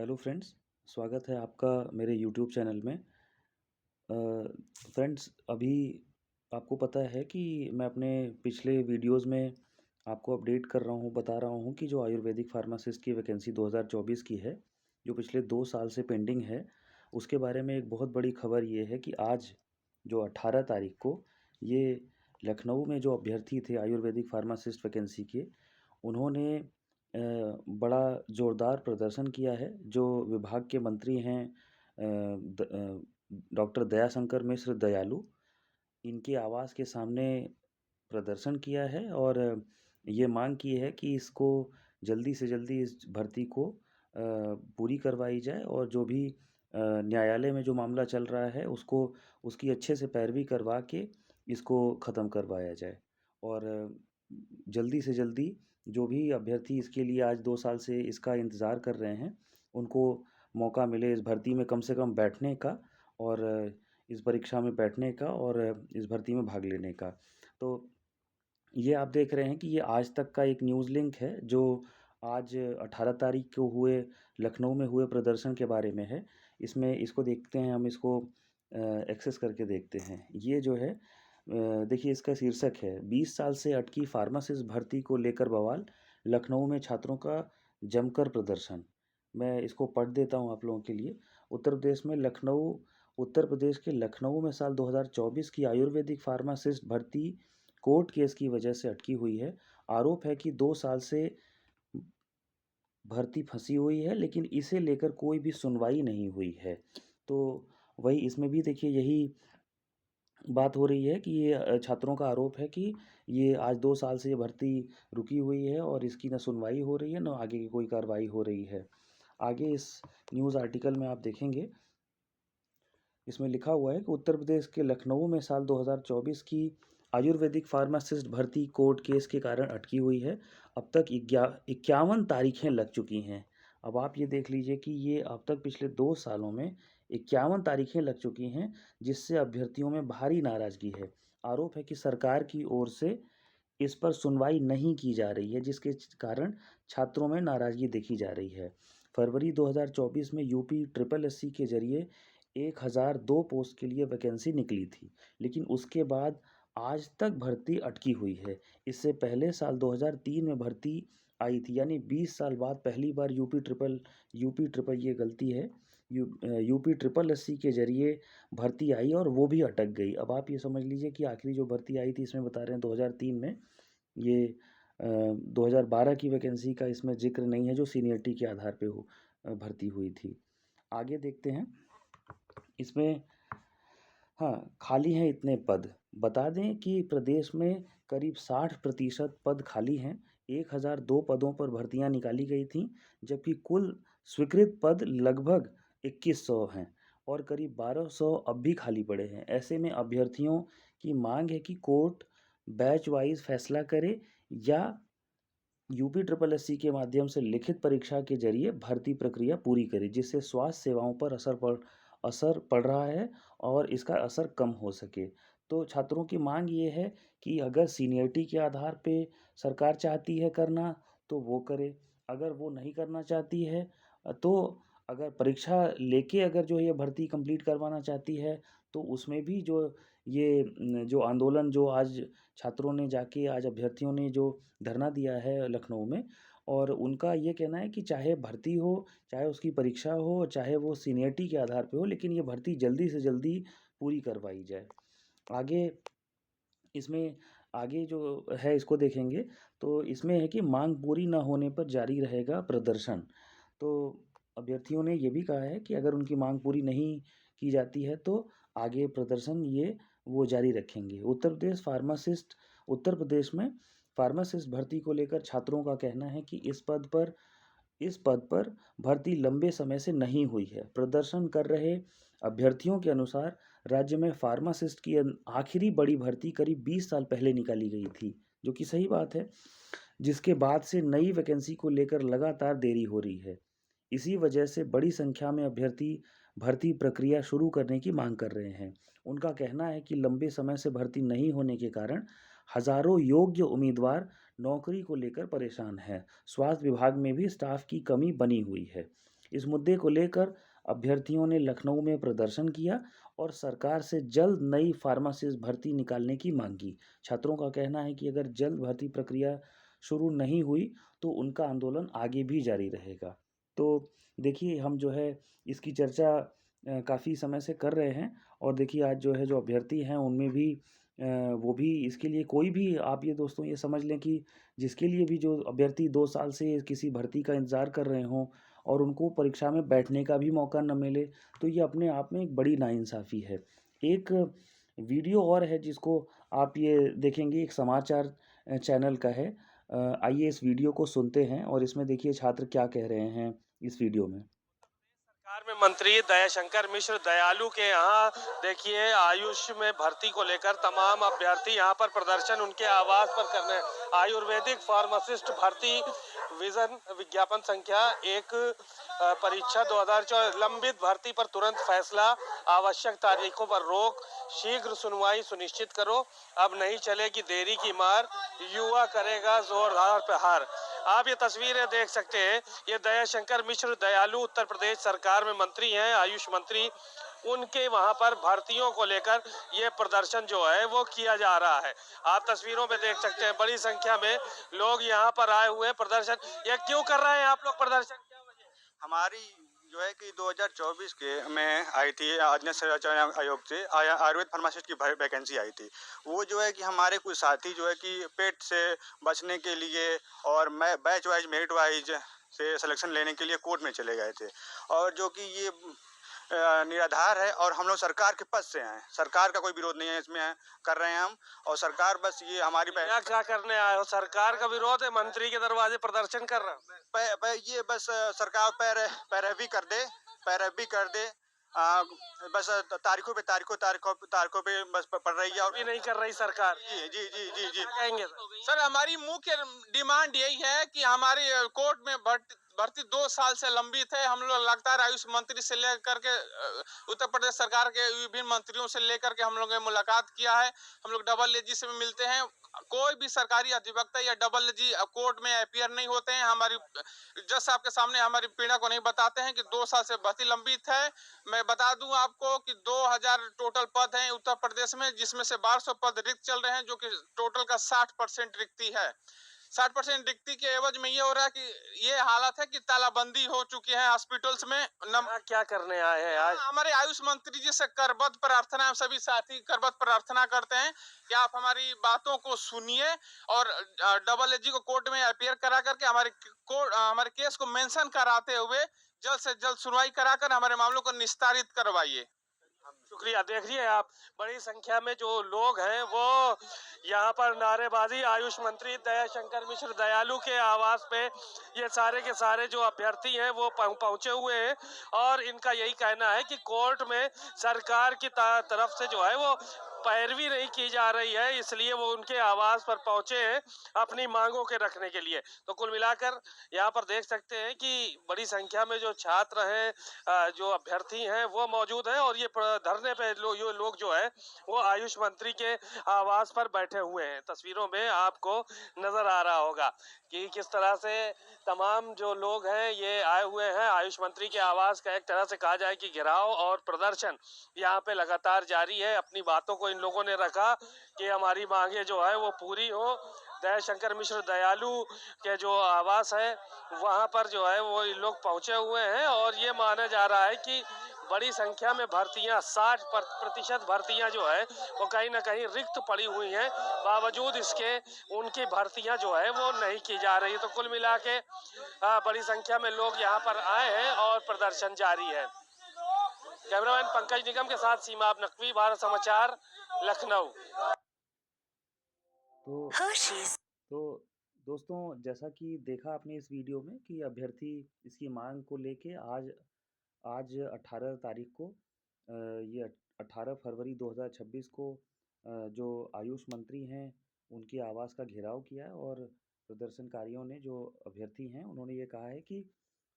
Hello friends, स्वागत है आपका मेरे यूट्यूब चैनल में। फ्रेंड्स, अभी आपको पता है कि मैं अपने पिछले वीडियोस में आपको अपडेट कर रहा हूँ, बता रहा हूँ कि जो आयुर्वेदिक फार्मासिस्ट की वैकेंसी 2024 की है, जो पिछले 2 साल से पेंडिंग है, उसके बारे में एक बहुत बड़ी खबर ये है कि आज जो 18 तारीख को ये लखनऊ में जो अभ्यर्थी थे आयुर्वेदिक फार्मासिस्ट वैकेंसी के, उन्होंने बड़ा ज़ोरदार प्रदर्शन किया है। जो विभाग के मंत्री हैं डॉक्टर दयाशंकर मिश्र दयालु, इनके आवास के सामने प्रदर्शन किया है और ये मांग की है कि इसको जल्दी से जल्दी इस भर्ती को पूरी करवाई जाए और जो भी न्यायालय में जो मामला चल रहा है उसको उसकी अच्छे से पैरवी करवा के इसको ख़त्म करवाया जाए। और जल्दी से जल्दी जो भी अभ्यर्थी इसके लिए आज 2 साल से इसका इंतज़ार कर रहे हैं, उनको मौका मिले इस भर्ती में कम से कम बैठने का और इस परीक्षा में बैठने का और इस भर्ती में भाग लेने का। तो ये आप देख रहे हैं कि ये आज तक का एक न्यूज़ लिंक है जो आज 18 तारीख को हुए लखनऊ में हुए प्रदर्शन के बारे में है। इसमें इसको देखते हैं, हम इसको एक्सेस करके देखते हैं। ये जो है देखिए, इसका शीर्षक है 20 साल से अटकी फार्मासिस्ट भर्ती को लेकर बवाल, लखनऊ में छात्रों का जमकर प्रदर्शन। मैं इसको पढ़ देता हूँ आप लोगों के लिए। उत्तर प्रदेश के लखनऊ में साल 2024 की आयुर्वेदिक फार्मासिस्ट भर्ती कोर्ट केस की वजह से अटकी हुई है। आरोप है कि 2 साल से भर्ती फंसी हुई है, लेकिन इसे लेकर कोई भी सुनवाई नहीं हुई है। तो वही इसमें भी देखिए यही बात हो रही है कि ये छात्रों का आरोप है कि ये आज 2 साल से ये भर्ती रुकी हुई है और इसकी ना सुनवाई हो रही है, ना आगे की कोई कार्रवाई हो रही है। आगे इस न्यूज़ आर्टिकल में आप देखेंगे, इसमें लिखा हुआ है कि उत्तर प्रदेश के लखनऊ में साल 2024 की आयुर्वेदिक फार्मासिस्ट भर्ती कोर्ट केस के कारण अटकी हुई है। अब तक 51 तारीखें लग चुकी हैं। अब आप ये देख लीजिए कि ये अब तक पिछले 2 सालों में 51 तारीखें लग चुकी हैं, जिससे अभ्यर्थियों में भारी नाराज़गी है। आरोप है कि सरकार की ओर से इस पर सुनवाई नहीं की जा रही है, जिसके कारण छात्रों में नाराज़गी देखी जा रही है। फरवरी 2024 में यूपी ट्रिपल एससी के जरिए 1002 पोस्ट के लिए वैकेंसी निकली थी, लेकिन उसके बाद आज तक भर्ती अटकी हुई है। इससे पहले साल 2003 में भर्ती आई थी, यानी 20 साल बाद पहली बार यूपी ट्रिपल ये गलती है, यूपी ट्रिपल एससी के जरिए भर्ती आई और वो भी अटक गई। अब आप ये समझ लीजिए कि आखिरी जो भर्ती आई थी, इसमें बता रहे हैं 2003 में, ये 2012 की वैकेंसी का इसमें ज़िक्र नहीं है जो सीनियरिटी के आधार पे भर्ती हुई थी। आगे देखते हैं इसमें। हाँ, खाली हैं इतने पद। बता दें कि प्रदेश में करीब 60% पद खाली हैं। 1002 पदों पर भर्तियां निकाली गई थीं, जबकि कुल स्वीकृत पद लगभग 2100 हैं और करीब 1200 अब भी खाली पड़े हैं। ऐसे में अभ्यर्थियों की मांग है कि कोर्ट बैच वाइज फैसला करे या यूपी ट्रिपल एससी के माध्यम से लिखित परीक्षा के जरिए भर्ती प्रक्रिया पूरी करे, जिससे स्वास्थ्य सेवाओं पर असर पड़ रहा है और इसका असर कम हो सके। तो छात्रों की मांग ये है कि अगर सीनियरिटी के आधार पे सरकार चाहती है करना तो वो करे, अगर वो नहीं करना चाहती है तो अगर परीक्षा लेके अगर जो ये भर्ती कंप्लीट करवाना चाहती है तो उसमें भी जो ये जो आंदोलन जो आज छात्रों ने जाके आज अभ्यर्थियों ने जो धरना दिया है लखनऊ में, और उनका ये कहना है कि चाहे भर्ती हो, चाहे उसकी परीक्षा हो, चाहे वो सीनियरिटी के आधार पे हो, लेकिन ये भर्ती जल्दी से जल्दी पूरी करवाई जाए। आगे इसमें आगे जो है इसको देखेंगे तो इसमें है कि मांग पूरी ना होने पर जारी रहेगा प्रदर्शन। तो अभ्यर्थियों ने ये भी कहा है कि अगर उनकी मांग पूरी नहीं की जाती है तो आगे प्रदर्शन ये वो जारी रखेंगे। उत्तर प्रदेश में फार्मासिस्ट भर्ती को लेकर छात्रों का कहना है कि इस पद पर भर्ती लंबे समय से नहीं हुई है। प्रदर्शन कर रहे अभ्यर्थियों के अनुसार राज्य में फार्मासिस्ट की आखिरी बड़ी भर्ती करीब 20 साल पहले निकाली गई थी, जो कि सही बात है, जिसके बाद से नई वैकेंसी को लेकर लगातार देरी हो रही है। इसी वजह से बड़ी संख्या में अभ्यर्थी भर्ती प्रक्रिया शुरू करने की मांग कर रहे हैं। उनका कहना है कि लंबे समय से भर्ती नहीं होने के कारण हजारों योग्य उम्मीदवार नौकरी को लेकर परेशान हैं। स्वास्थ्य विभाग में भी स्टाफ की कमी बनी हुई है। इस मुद्दे को लेकर अभ्यर्थियों ने लखनऊ में प्रदर्शन किया और सरकार से जल्द नई फार्मासिस्ट भर्ती निकालने की मांग की। छात्रों का कहना है कि अगर जल्द भर्ती प्रक्रिया शुरू नहीं हुई तो उनका आंदोलन आगे भी जारी रहेगा। तो देखिए हम जो है इसकी चर्चा काफ़ी समय से कर रहे हैं और देखिए आज जो है जो अभ्यर्थी हैं उनमें भी वो भी इसके लिए कोई भी आप ये दोस्तों ये समझ लें कि जिसके लिए भी जो अभ्यर्थी 2 साल से किसी भर्ती का इंतज़ार कर रहे हों और उनको परीक्षा में बैठने का भी मौका ना मिले, तो ये अपने आप में एक बड़ी नाइंसाफ़ी है। एक वीडियो और है जिसको आप ये देखेंगे एक समाचार चैनल का है। आइए इस वीडियो को सुनते हैं और इसमें देखिए छात्र क्या कह रहे हैं इस वीडियो में। सरकार में मंत्री दयाशंकर मिश्र दयालु के यहाँ देखिए आयुष में भर्ती को लेकर तमाम अभ्यर्थी यहाँ पर प्रदर्शन उनके आवास पर करने आयुर्वेदिक फार्मासिस्ट भर्ती विजन विज्ञापन संख्या एक परीक्षा 2024 लंबित भर्ती पर तुरंत फैसला, आवश्यक तारीखों पर रोक, शीघ्र सुनवाई सुनिश्चित करो, अब नहीं चलेगी देरी की मार, युवा करेगा जोरदार प्रहार। आप ये तस्वीरें देख सकते हैं, ये दयाशंकर मिश्र दयालु उत्तर प्रदेश सरकार में मंत्री हैं, आयुष मंत्री। उनके वहां पर भर्तियों को लेकर ये प्रदर्शन जो है वो किया जा रहा है। आप तस्वीरों में देख सकते हैं बड़ी संख्या में लोग यहाँ पर आए हुए प्रदर्शन। ये क्यों कर रहे हैं आप लोग प्रदर्शन, क्या वजह है? हमारी जो है कि 2024 के में आई थी अध्ययन चयन आयोग से आयुर्वेद फार्मासिस्ट की वैकेंसी आई थी। वो जो है कि हमारे कुछ साथी जो है कि पेट से बचने के लिए और मैं बैच वाइज मेरिट वाइज से सिलेक्शन लेने के लिए कोर्ट में चले गए थे और जो कि ये निराधार है और हम लोग सरकार के पद से हैं। सरकार का कोई विरोध नहीं है इसमें, कर रहे हैं हम और सरकार बस ये हमारी क्या करने आए हो? सरकार का विरोध है, मंत्री के दरवाजे प्रदर्शन कर रहे हो? ये बस सरकार पैरवी कर दे, पैरवी कर दे। बस तारीखों पे बस पड़ रही है और भी नहीं कर रही सरकार। जी जी जी जी जी कहेंगे सर हमारी मुख्य डिमांड यही है कि हमारी कोर्ट में भर्ती 2 साल से लंबित है। हम लोग लगातार आयुष मंत्री से लेकर के उत्तर प्रदेश सरकार के विभिन्न मंत्रियों से लेकर के हम लोगों ने मुलाकात किया है। हम लोग डबल एजी से भी मिलते हैं। कोई भी सरकारी अधिवक्ता या डबल एजी कोर्ट में अपीयर नहीं होते हैं। हमारी जज साहब के सामने हमारी पीड़ा को नहीं बताते हैं कि 2 साल से भर्ती लंबित है। मैं बता दूं आपको कि 2000 टोटल पद हैं उत्तर प्रदेश में, जिसमें से 1200 पद रिक्त चल रहे हैं, जो कि टोटल का 60% रिक्ति है। 60% रिक्ति के एवज में ये हो रहा है कि ये हालत है कि तालाबंदी हो चुकी है हॉस्पिटल्स में। क्या करने आए हैं आज? हमारे आयुष मंत्री जी से करबद्ध प्रार्थना, हम सभी साथी करबद्ध प्रार्थना करते हैं कि आप हमारी बातों को सुनिए और डबल एजी को कोर्ट में अपीयर करा करके हमारे केस को मेंशन कराते हुए जल्द से जल्द सुनवाई कराकर हमारे मामलों को निस्तारित करवाइए। शुक्रिया। देखिए आप, बड़ी संख्या में जो लोग हैं वो यहाँ पर नारेबाजी, आयुष मंत्री दयाशंकर मिश्र दयालु के आवास पे ये सारे के सारे जो अभ्यर्थी हैं वो पहुंचे हुए हैं और इनका यही कहना है कि कोर्ट में सरकार की तरफ से जो है वो पैरवी नहीं की जा रही है, इसलिए वो उनके आवास पर पहुंचे हैं अपनी मांगों के रखने के लिए। तो कुल मिलाकर यहाँ पर देख सकते हैं कि बड़ी संख्या में जो छात्र हैं, जो अभ्यर्थी हैं वो मौजूद हैं और ये धरने पे ये लोग जो है वो आयुष मंत्री के आवास पर बैठे हुए हैं। तस्वीरों में आपको नजर आ रहा होगा कि किस तरह से तमाम जो लोग हैं ये आए हुए हैं आयुष मंत्री के आवास का, एक तरह से कहा जाए कि घेराव और प्रदर्शन यहाँ पे लगातार जारी है। अपनी बातों को इन लोगों ने रखा कि हमारी मांगे जो है वो पूरी हो। दयाशंकर मिश्र दयालु के जो आवास है वहां पर जो है वो इन लोग पहुंचे हुए हैं और ये माना जा रहा है कि बड़ी संख्या में भर्तियां, 60% भर्तियां जो है वो कहीं ना कहीं रिक्त पड़ी हुई हैं, बावजूद इसके उनकी भर्तियां जो है वो नहीं की जा रही। तो कुल मिला के बड़ी संख्या में लोग यहाँ पर आए हैं और प्रदर्शन जारी है। कैमरामैन पंकज निगम के साथ सीमा नकवी, भारत समाचार, लखनऊ। तो दोस्तों जैसा कि देखा आपने इस वीडियो में कि अभ्यर्थी इसकी मांग को लेके आज आज 18 तारीख को ये 18 फरवरी 2026 को जो आयुष मंत्री हैं उनके आवास का घेराव किया है और प्रदर्शनकारियों ने जो अभ्यर्थी हैं उन्होंने ये कहा है कि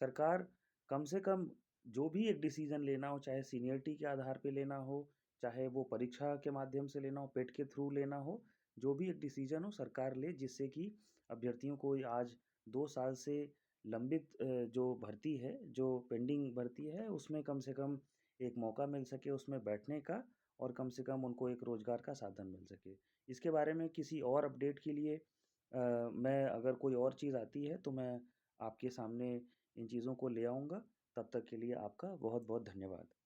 सरकार कम से कम जो भी एक डिसीजन लेना हो, चाहे सीनियरिटी के आधार पे लेना हो, चाहे वो परीक्षा के माध्यम से लेना हो, पेट के थ्रू लेना हो, जो भी एक डिसीजन हो सरकार ले जिससे कि अभ्यर्थियों को आज 2 साल से लंबित जो भर्ती है, जो पेंडिंग भर्ती है, उसमें कम से कम एक मौका मिल सके उसमें बैठने का और कम से कम उनको एक रोज़गार का साधन मिल सके। इसके बारे में किसी और अपडेट के लिए मैं अगर कोई और चीज़ आती है, तो मैं आपके सामने इन चीज़ों को ले आऊँगा। तब तक के लिए आपका बहुत-बहुत धन्यवाद।